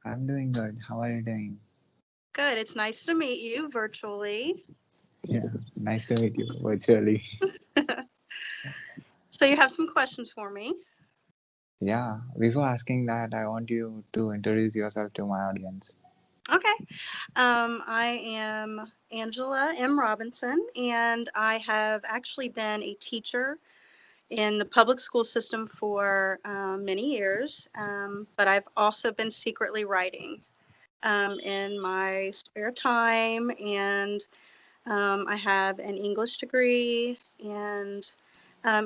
I'm doing good. How are you doing? Good. It's nice to meet you virtually. Yeah, nice to meet you virtually. So you have some questions for me. Yeah, before asking that, I want you to introduce yourself to my audience. Okay. I am Angela M. Robinson, and I have actually been a teacher in the public school system for many years, but I've also been secretly writing in my spare time, and I have an English degree, and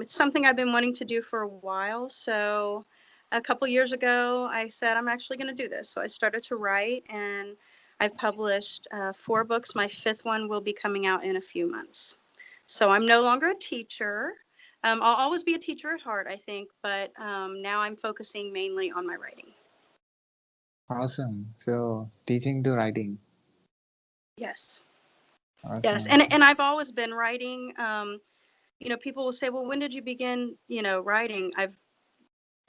it's something I've been wanting to do for a while. So a couple years ago, I said, I'm actually going to do this. So I started to write, and I've published 4 books. My fifth one will be coming out in a few months. So I'm no longer a teacher. I'll always be a teacher at heart, I think, but now I'm focusing mainly on my writing. Awesome. So, teaching to writing. Yes. Yes. Awesome. And I've always been writing. People will say, well, when did you begin, writing?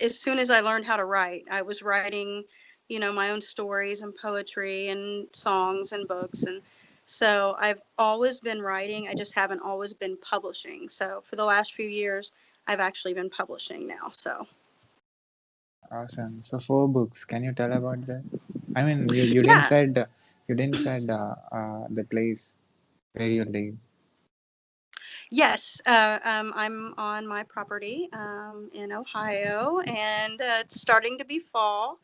As soon as I learned how to write, I was writing, my own stories and poetry and songs and books. And so I've always been writing. I just haven't always been publishing. So for the last few years, I've actually been publishing now. So, Awesome. So, 4 books. Can you tell about that? I mean, you didn't yeah. said the place where you live. Yes, I'm on my property in Ohio, and it's starting to be fall.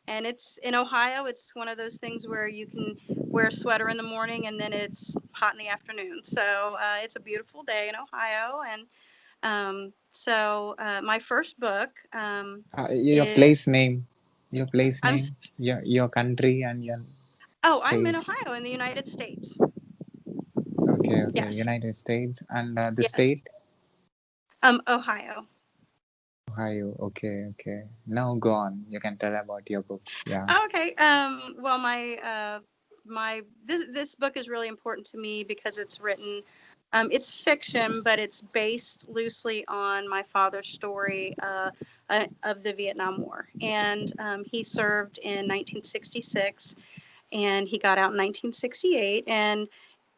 And it's in Ohio, it's one of those things where you can wear a sweater in the morning and then it's hot in the afternoon. So it's a beautiful day in Ohio. And my first book Your is, place name, I'm, your country and your oh, I'm in state. Ohio in the United States. Okay, okay. Yes, United States and the yes, state. Ohio. Ohio. Okay, okay. Now go on. You can tell about your books. Yeah. Okay. Well, this book is really important to me because it's written. It's fiction, but it's based loosely on my father's story of the Vietnam War, and he served in 1966, and he got out in 1968, and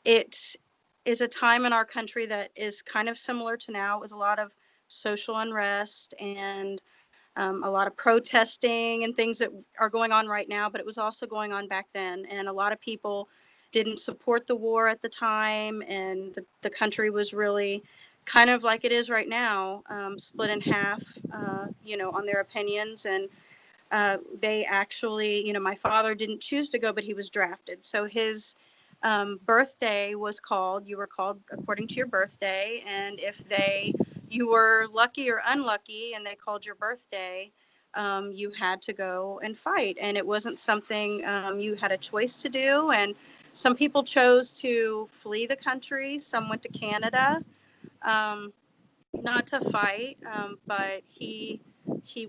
it is a time in our country that is kind of similar to now. It was a lot of social unrest and a lot of protesting and things that are going on right now, but it was also going on back then. And a lot of people didn't support the war at the time, and the country was really kind of like it is right now, split in half, on their opinions. And they actually, my father didn't choose to go, but he was drafted. So his birthday was called. You were called according to your birthday, and if you were lucky or unlucky, and they called your birthday, you had to go and fight, and it wasn't something you had a choice to do. And some people chose to flee the country. Some went to Canada. Um, not to fight, but he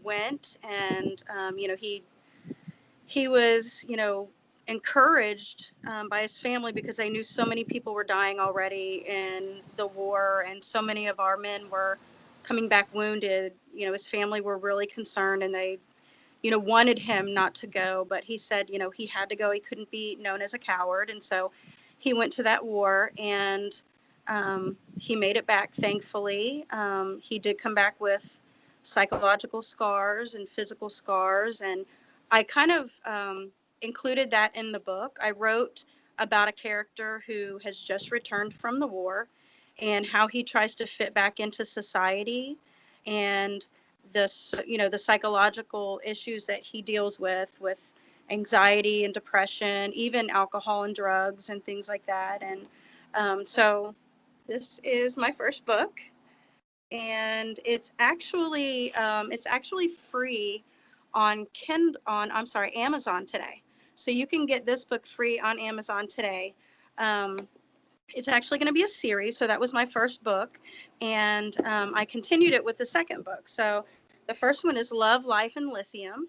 went, and he was encouraged by his family because they knew so many people were dying already in the war, and so many of our men were coming back wounded. His family were really concerned, and they wanted him not to go, but he said he had to go. He couldn't be known as a coward, and so he went to that war, and he made it back, thankfully. He did come back with psychological scars and physical scars, and I kind of included that in the book. I wrote about a character who has just returned from the war and how he tries to fit back into society, and the psychological issues that he deals with anxiety and depression, even alcohol and drugs and things like that. And so this is my first book, and it's actually free on Amazon today. So you can get this book free on Amazon today. Um, it's actually going to be a series. So that was my first book, and I continued it with the second book. So the first one is Love, Life, and Lithium,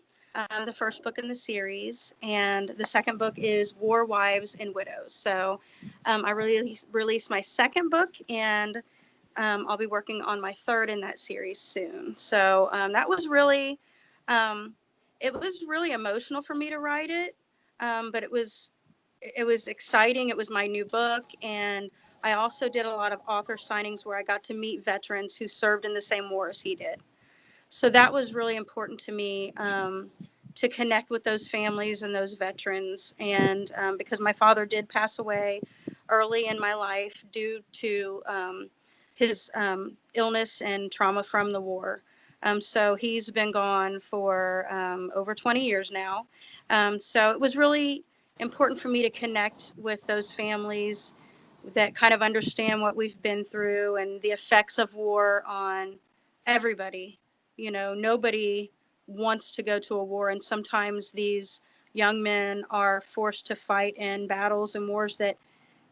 the first book in the series, and the second book is War, Wives, and Widows. So I released my second book, and I'll be working on my third in that series soon. So that was really um, it was really emotional for me to write it, but it was exciting. It was my new book, and I also did a lot of author signings where I got to meet veterans who served in the same war as he did. So that was really important to me, to connect with those families and those veterans. And because my father did pass away early in my life due to his illness and trauma from the war. So he's been gone for over 20 years now. So it was really important for me to connect with those families that kind of understand what we've been through and the effects of war on everybody. You know, nobody wants to go to a war, and sometimes these young men are forced to fight in battles and wars that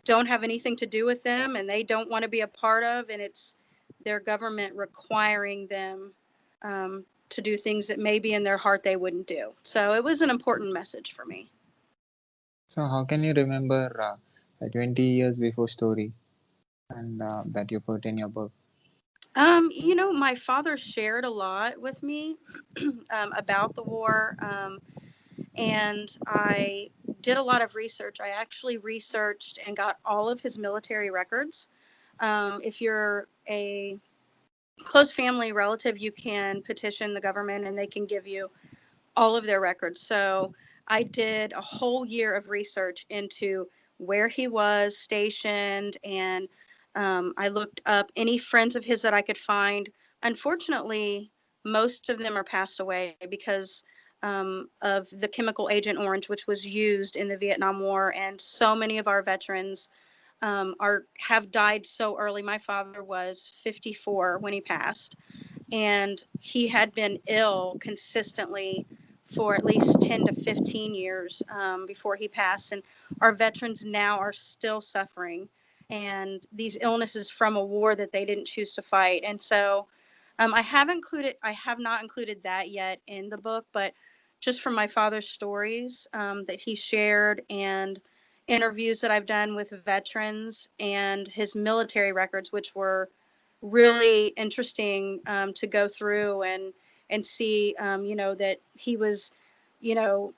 don't have anything to do with them and they don't want to be a part of, and it's their government requiring them to do things that maybe in their heart they wouldn't do. So it was an important message for me. So how can you remember the 20 years before story and that you put in your book? You know, my father shared a lot with me about the war, and I did a lot of research. I actually researched and got all of his military records. If you're a close family relative, you can petition the government and they can give you all of their records. So I did a whole year of research into where he was stationed, and I looked up any friends of his that I could find. Unfortunately, most of them are passed away because of the chemical agent orange, which was used in the Vietnam War, and so many of our veterans are have died so early. My father was 54 when he passed, and he had been ill consistently for at least 10 to 15 years before he passed. And our veterans now are still suffering, and these illnesses from a war that they didn't choose to fight. And so I have not included that yet in the book, but just from my father's stories that he shared, and interviews that I've done with veterans, and his military records, which were really interesting to go through and see, you know, that he was, you know,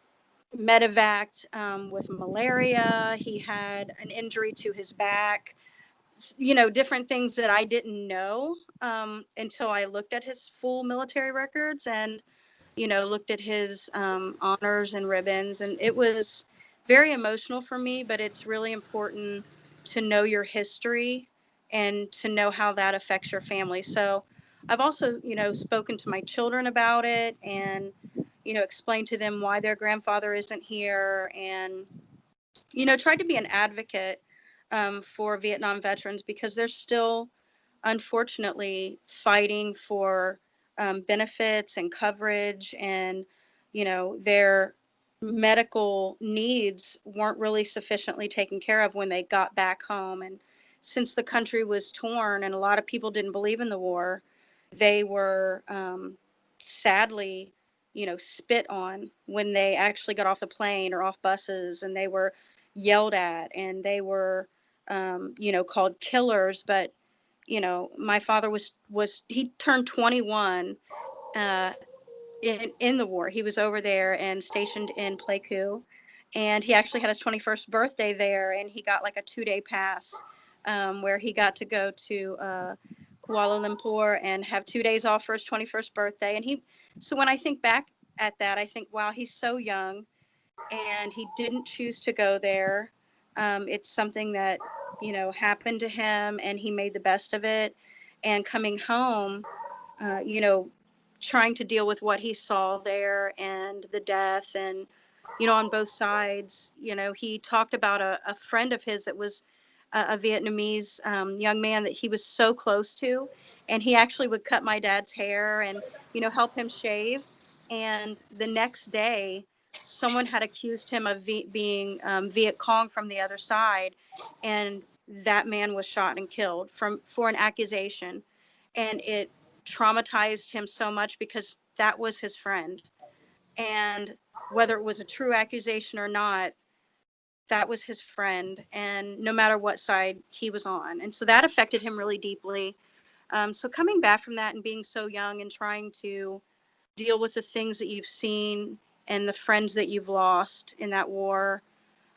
medevaced with malaria. He had an injury to his back, you know, different things that I didn't know until I looked at his full military records and, you know, looked at his honors and ribbons. And it was very emotional for me, but it's really important to know your history and to know how that affects your family. So I've also, you know, spoken to my children about it and, you know, explained to them why their grandfather isn't here, and, you know, tried to be an advocate for Vietnam veterans because they're still, unfortunately, fighting for benefits and coverage, and, you know, their medical needs weren't really sufficiently taken care of when they got back home. And since the country was torn and a lot of people didn't believe in the war, they were sadly, you know, spit on when they actually got off the plane or off buses, and they were yelled at, and they were, you know, called killers. But, you know, my father was he turned 21 uh, in the war. He was over there and stationed in Pleiku, and he actually had his 21st birthday there, and he got like a 2 day pass where he got to go to Kuala Lumpur and have 2 days off for his 21st birthday. And he, so when I think back at that, I think, wow, he's so young and he didn't choose to go there. It's something that, you know, happened to him and he made the best of it. And coming home, you know, trying to deal with what he saw there and the death, and, you know, on both sides. You know, he talked about a friend of his that was a Vietnamese young man that he was so close to, and he actually would cut my dad's hair and, you know, help him shave. And the next day, someone had accused him of being Viet Cong from the other side, and that man was shot and killed from for an accusation, and it traumatized him so much because that was his friend. And whether it was a true accusation or not, that was his friend, and no matter what side he was on. And so that affected him really deeply. So coming back from that and being so young and trying to deal with the things that you've seen and the friends that you've lost in that war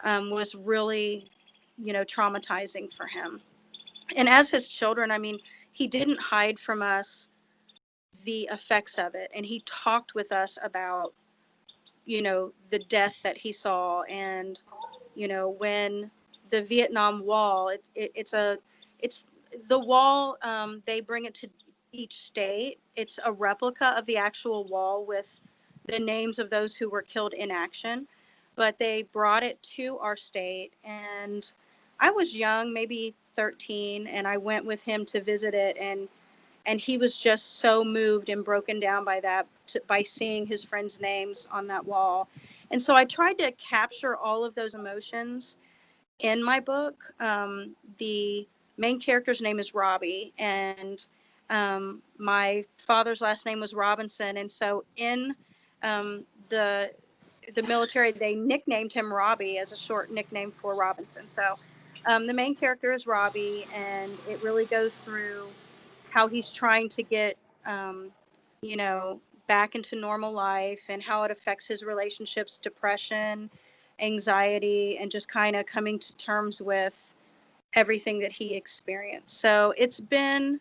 was really, traumatizing for him. And as his children, I mean, he didn't hide from us the effects of it, and he talked with us about, the death that he saw. And when the Vietnam Wall, it's the wall, they bring it to each state. It's a replica of the actual wall with the names of those who were killed in action, but they brought it to our state. And I was young, maybe 13, and I went with him to visit it. And he was just so moved and broken down by that, by seeing his friends' names on that wall. And so I tried to capture all of those emotions in my book. The main character's name is Robbie, and my father's last name was Robinson. And so in the military, they nicknamed him Robbie as a short nickname for Robinson. So the main character is Robbie, and it really goes through how he's trying to get, um, you know, back into normal life, and how it affects his relationships, depression, anxiety, and just kind of coming to terms with everything that he experienced. So it's been,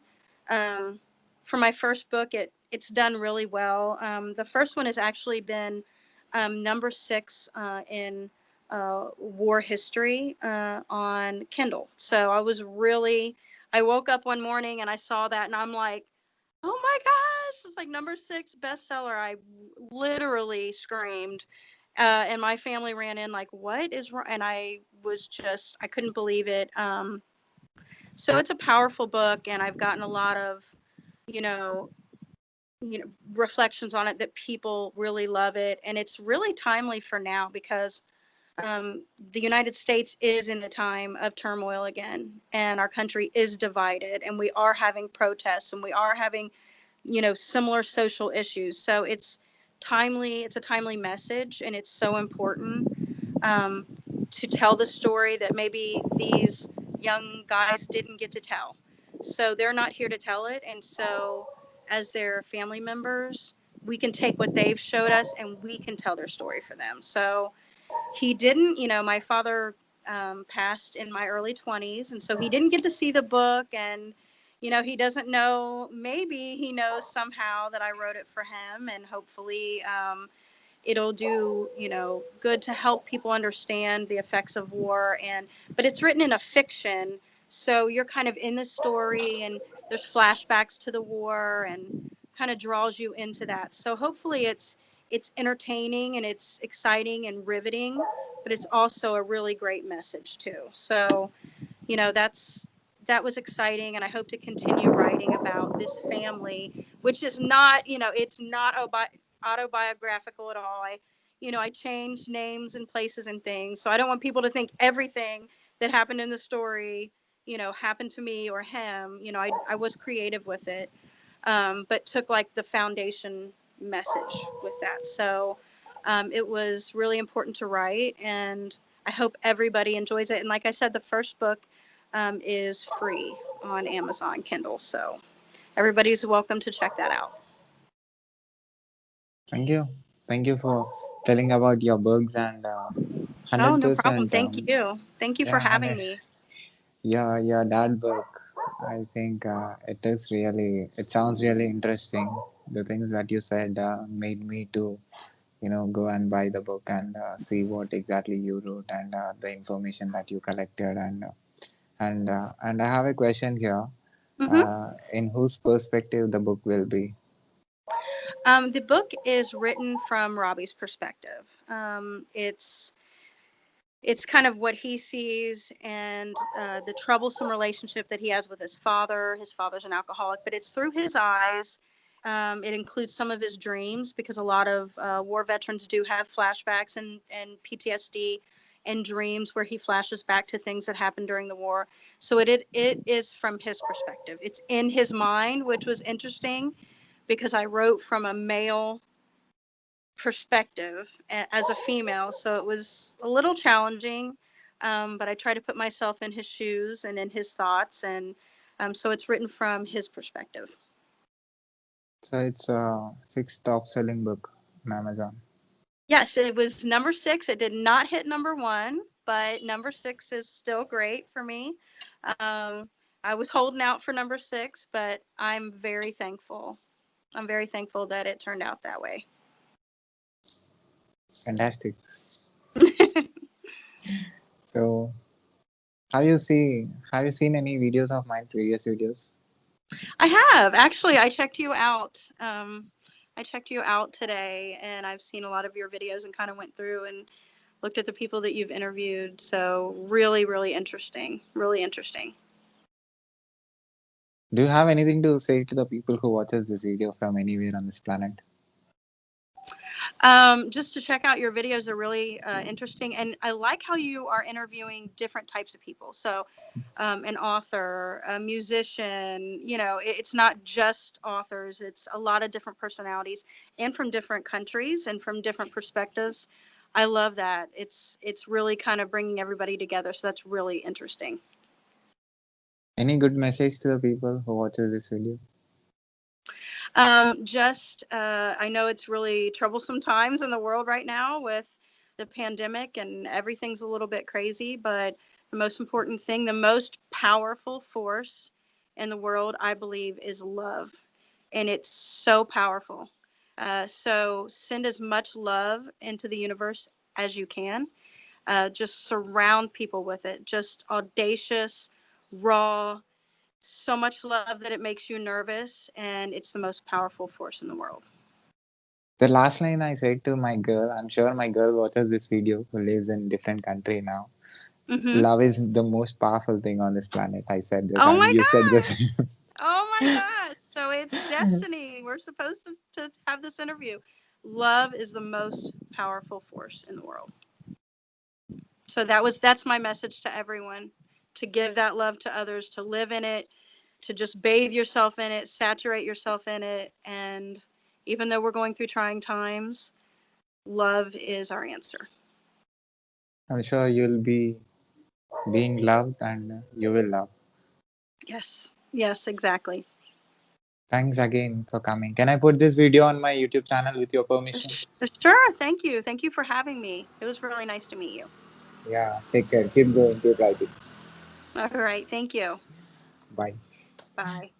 um, for my first book, it's done really well. The first one has actually been number 6 in war history on Kindle. So I woke up one morning and I saw that, and I'm like, oh my gosh, it's like number 6 bestseller. I literally screamed. And my family ran in like, what is wrong? And I couldn't believe it. So it's a powerful book, and I've gotten a lot of, you know, reflections on it, that people really love it. And it's really timely for now, because the United States is in a time of turmoil again, and our country is divided, and we are having protests, and we are having, similar social issues. So it's timely. It's a timely message, and it's so important um, to tell the story that maybe these young guys didn't get to tell. So they're not here to tell it. And so, as their family members, we can take what they've showed us and we can tell their story for them. So he didn't, my father passed in my early 20s. And so he didn't get to see the book. And, he doesn't know, maybe he knows somehow that I wrote it for him. And hopefully, it'll do, good to help people understand the effects of war. But it's written in a fiction, so you're kind of in the story, and there's flashbacks to the war, and kind of draws you into that. So hopefully it's entertaining, and it's exciting and riveting, but it's also a really great message too. So, that was exciting, and I hope to continue writing about this family, which is not, it's not autobiographical at all. I changed names and places and things, so I don't want people to think everything that happened in the story, happened to me or him. I was creative with it, but took like the foundation message with that. So it was really important to write, and I hope everybody enjoys it. And like I said, the first book is free on Amazon Kindle, so everybody's welcome to check that out. Thank you. Thank you for telling about your bugs and Oh, no problem. 100%. Thank you. Thank you for Yeah, having 100. me. Your dad book. I think it is really. It sounds really interesting. The things that you said made me to, go and buy the book and see what exactly you wrote and the information that you collected and I have a question here. Hmm. In whose perspective the book will be? The book is written from Robbie's perspective. It's kind of what he sees, and the troublesome relationship that he has with his father. His father's an alcoholic, but it's through his eyes. It includes some of his dreams, because a lot of war veterans do have flashbacks and PTSD and dreams where he flashes back to things that happened during the war. So it is from his perspective. It's in his mind, which was interesting, because I wrote from a male perspective as a female. So it was a little challenging, but I try to put myself in his shoes and in his thoughts. And so it's written from his perspective. So it's a sixth top selling book on Amazon. Yes, it was number 6. It did not hit number 1, but number 6 is still great for me. Um, I was holding out for number 6, but I'm very thankful. I'm very thankful that it turned out that way. Fantastic. So, have you seen any videos of my previous videos? I have actually. I checked you out. I checked you out today, and I've seen a lot of your videos and kind of went through and looked at the people that you've interviewed. So really, really interesting. Really interesting. Do you have anything to say to the people who watches this video from anywhere on this planet? Just to check out your videos are really interesting, and I like how you are interviewing different types of people. So, an author, a musician. It's not just authors; it's a lot of different personalities, and from different countries and from different perspectives. I love that. It's really kind of bringing everybody together. So that's really interesting. Any good message to the people who watches this video? I know it's really troublesome times in the world right now with the pandemic and everything's a little bit crazy, but the most important thing, the most powerful force in the world, I believe, is love. And it's so powerful. So send as much love into the universe as you can. Just surround people with it. Just audacious, raw, so much love that it makes you nervous, and it's the most powerful force in the world. The last line I said to my girl, I'm sure my girl watches this video who lives in different country now. Mm-hmm. Love is the most powerful thing on this planet. I said this Oh and my you said this. gosh. Oh my gosh. So it's destiny. We're supposed to have this interview. Love is the most powerful force in the world. So that's my message to everyone, to give that love to others, to live in it, to just bathe yourself in it, saturate yourself in it. And even though we're going through trying times, love is our answer. I'm sure you'll be being loved and you will love. Yes. Yes, exactly. Thanks again for coming. Can I put this video on my YouTube channel with your permission? Sure. Thank you. Thank you for having me. It was really nice to meet you. Yeah, take care. Keep going, keep writing. All right. Thank you. Bye. Bye.